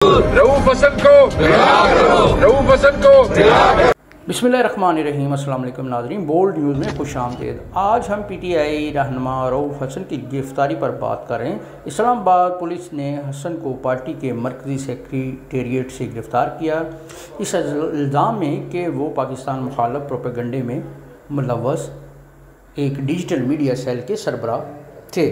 रऊफ हसन को, रऊफ हसन को। बिस्मिल्लाहिर्रहमानिर्रहीम। अस्सलाम वालेकुम नाज़रीन, बोल्ड न्यूज़ में खुशामदीद। आज हम PTI रहनुमा रऊफ हसन की गिरफ़्तारी पर बात कर रहे हैं। इस्लामाबाद पुलिस ने हसन को पार्टी के मरकज़ी सेक्रेटेरिएट से गिरफ़्तार किया इस इल्ज़ाम में कि वो पाकिस्तान मुखालफ प्रोपेगंडे में मुलव्वस एक डिजिटल मीडिया सेल के सरबराह थे।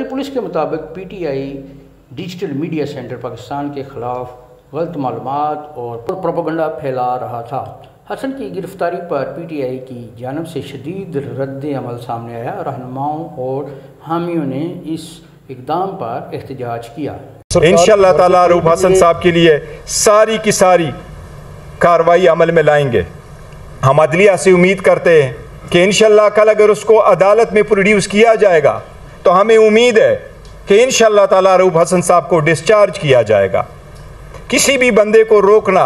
पुलिस के मुताबिक PTI digital media centre Pakistan के ख़िलाफ़ गलत मालूमात और प्रोपेगेंडा फैला रहा था। हसन की गिरफ़्तारी पर PTI की जानिब से शदीद रद्द अमल सामने आया। रहनुमाओं और हामियों ने इस इक़दाम पर एहतजाज किया। इंशाअल्लाह ताला रऊफ हसन साहब के लिए सारी की सारी कार्रवाई अमल में लाएंगे। हम अदलिया से उम्मीद करते हैं कि इंशाअल्लाह कल अगर उसको अदालत में प्रोड्यूस किया जाएगा तो हमें उम्मीद है कि इंशाअल्लाह ताला रऊफ हसन साहब को डिस्चार्ज किया जाएगा। किसी भी बंदे को रोकना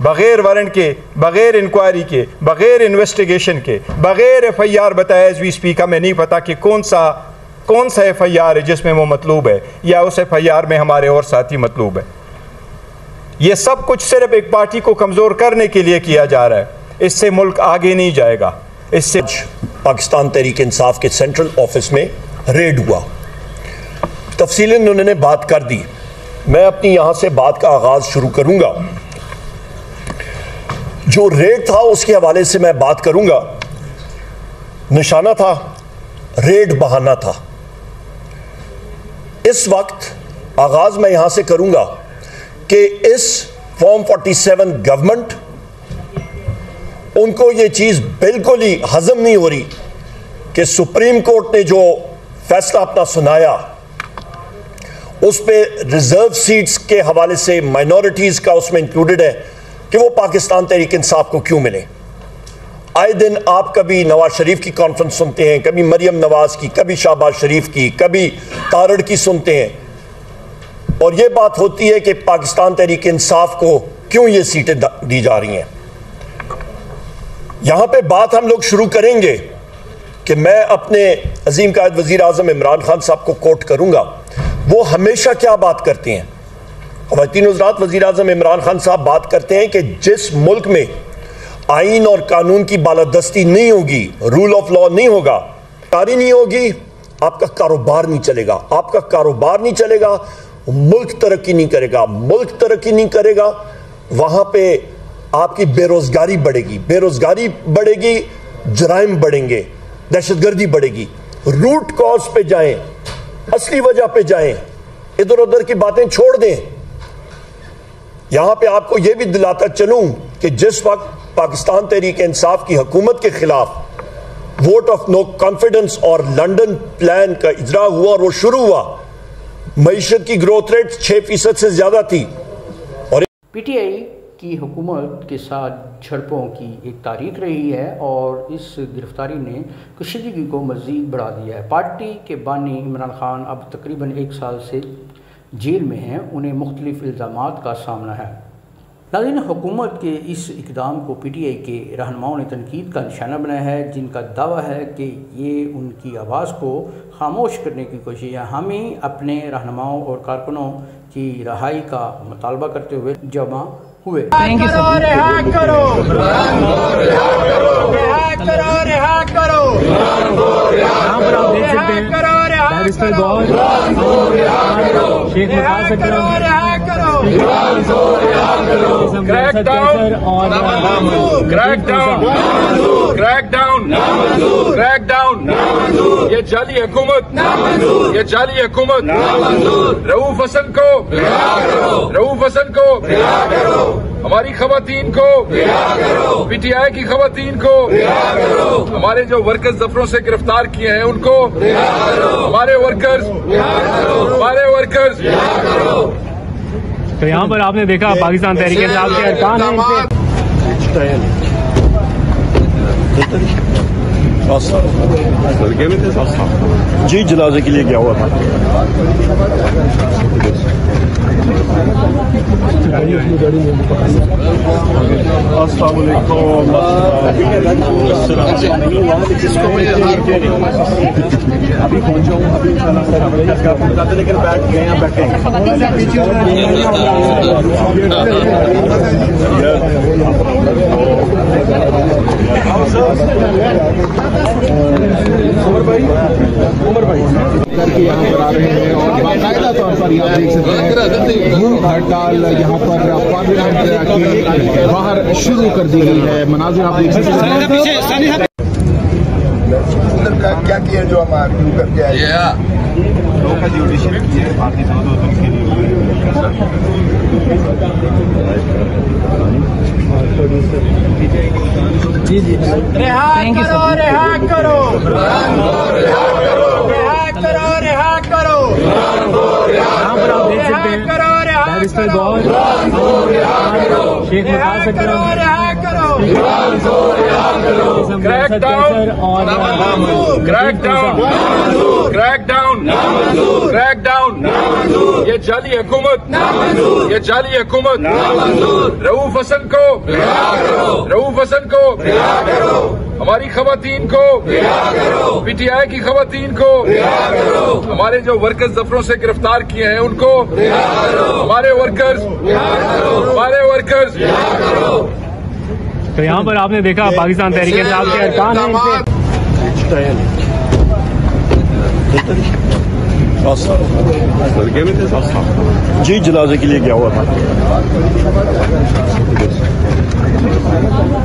बग़ैर वारंट के, बग़ैर इंक्वायरी के, बग़ैर इन्वेस्टिगेशन के, बग़ैर FIR बताया एज वी स्पीक, हमें नहीं पता कि कौन सा FIR है जिसमें वो मतलूब है या उस FIR में हमारे और साथी मतलूब है। ये सब कुछ सिर्फ एक पार्टी को कमज़ोर करने के लिए किया जा रहा है। इससे मुल्क आगे नहीं जाएगा। इससे पाकिस्तान तहरीक इंसाफ के सेंट्रल ऑफिस में रेड हुआ, तफसीलन उन्होंने बात कर दी। मैं अपनी यहां से बात का आगाज शुरू करूंगा। जो रेड था उसके हवाले से मैं बात करूंगा। निशाना था, रेड बहाना था। इस वक्त आगाज मैं यहां से करूंगा कि इस फॉर्म 47 गवर्नमेंट, उनको ये चीज बिल्कुल ही हजम नहीं हो रही कि सुप्रीम कोर्ट ने जो फैसला अपना सुनाया उस पे रिजर्व सीट्स के हवाले से माइनॉरिटीज का उसमें इंक्लूडेड है कि वो पाकिस्तान तहरीक इंसाफ को क्यों मिले। आए दिन आप कभी नवाज शरीफ की कॉन्फ्रेंस सुनते हैं, कभी मरियम नवाज की, कभी शहबाज शरीफ की, कभी तारड़ की सुनते हैं, और ये बात होती है कि पाकिस्तान तहरीक इंसाफ को क्यों ये सीटें दी जा रही हैं। यहां पे बात हम लोग शुरू करेंगे कि मैं अपने अजीम कायद वज़ीर आज़म इमरान खान साहब को कोट करूंगा। वो हमेशा क्या बात करते हैं, ख़वातीन हज़रात, वज़ीर आज़म इमरान खान साहब बात करते हैं कि जिस मुल्क में आइन और कानून की बालादस्ती नहीं होगी, रूल ऑफ लॉ नहीं होगा, कारी नहीं होगी, आपका कारोबार नहीं चलेगा। आपका कारोबार नहीं चलेगा, मुल्क तरक्की नहीं करेगा। मुल्क तरक्की नहीं करेगा, वहां पे आपकी बेरोजगारी बढ़ेगी, बेरोजगारी बढ़ेगी, जराइम बढ़ेंगे, दहशतगर्दी बढ़ेगी। रूट कॉज पे जाएं, असली वजह पे जाएं, इधर उधर की बातें छोड़ दें। यहां पे आपको यह भी दिलाता चलूं कि जिस वक्त पाकिस्तान तहरीक इंसाफ की हुकूमत के खिलाफ वोट ऑफ नो कॉन्फिडेंस और लंदन प्लान का इजरा हुआ और वो शुरू हुआ, मईशत की ग्रोथ रेट 6% से ज्यादा थी। और PTI की हुकूमत के साथ झड़पों की एक तारीख रही है और इस गिरफ्तारी ने कशीदगी को मज़ीद बढ़ा दिया है। पार्टी के बानी इमरान खान अब तकरीबन 1 साल से जेल में हैं। उन्हें मुख्तलिफ इल्ज़ामात का सामना है। नाज़रीन, हुकूमत के इस इक़दाम को PTI के रहनुमाओं ने तनकीद का निशाना बनाया है, जिनका दावा है कि ये उनकी आवाज़ को खामोश करने की कोशिश है। हम ही अपने रहनुमाओं और कारकुनों की रहाई का मुतालबा करते हुए जमा हुए। Thank you sir. रिहा करो, रिहा करो, रिहा करो, रिहा करो। यहाँ पर आप देख सकते हैं barrister Gohar, Sheikh Mutaz Akram, crack down, crack down, crack down, crack down. ये जाली हुकूमत, ये जाली हुकूमत। रऊफ हसन को, रऊफ हसन को, हमारी खवातीन को, PTI की खवातीन को, हमारे जो वर्कर्स दफ्तरों से गिरफ्तार किए हैं उनको, हमारे वर्कर्स, हमारे वर्कर्स। तो यहाँ पर आपने देखा पाकिस्तान तहरीक इंसाफ के अरकान हैं। जी जनाजे के लिए गया हुआ था। अभी पहुंचा हूँ, अभी लेकिन बैठ गए हैं, बैठे उमर भाई करके यहाँ पर आ रहे हैं और बाकायदा तौर पर यहाँ देख सकते हैं भूख हड़ताल यहाँ पर पार्लियामेंट के बाहर शुरू कर दी गई है। मनाजिर आप देख सकते हैं। क्या किया जो हम आर्ग्यू करके आए जी रिहा करो, रिहा करो, रिहा करो, रिहा करो। यहाँ पर आप देख सकते हैं बैरिस्टर गौर शेख मुताज अकरम क्रैकडाउन ये जाली हुकूमत, ये जाली हुकूमत रऊफ हसन को हमारी खवातीन को, पीटीआई की खवातीन को, हमारे जो वर्कर्स दफ्तरों से गिरफ्तार किए हैं उनको, हमारे वर्कर्स तो यहाँ पर आपने देखा पाकिस्तान तहरीक इंसाफ के अरकान हैं जी जनाजे के लिए गया हुआ था।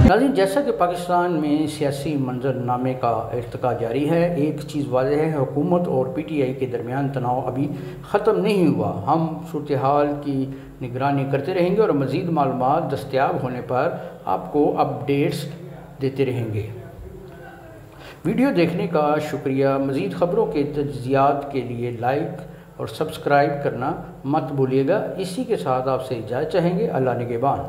नाज़रीन, जैसा कि पाकिस्तान में सियासी मंजरनामे का इर्तिका जारी है, एक चीज़ वाज़ेह है, हुकूमत और पीटीआई के दरमियान तनाव अभी ख़त्म नहीं हुआ। हम सूरत हाल की निगरानी करते रहेंगे और मज़ीद मालूमात दस्तयाब होने पर आपको अपडेट्स देते रहेंगे। वीडियो देखने का शुक्रिया। मज़ीद ख़बरों के तज्ज़ियात के लिए लाइक और सब्सक्राइब करना मत भूलिएगा। इसी के साथ आपसे इजाज़त चाहेंगे। अल्लाह निगहबान।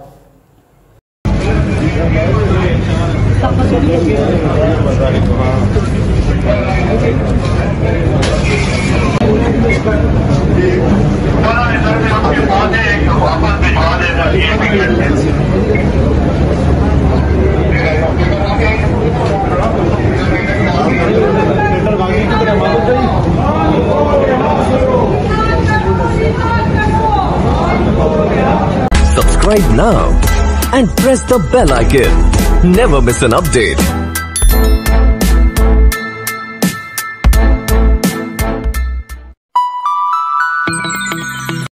Subscribe now and press the bell icon. Never miss an update.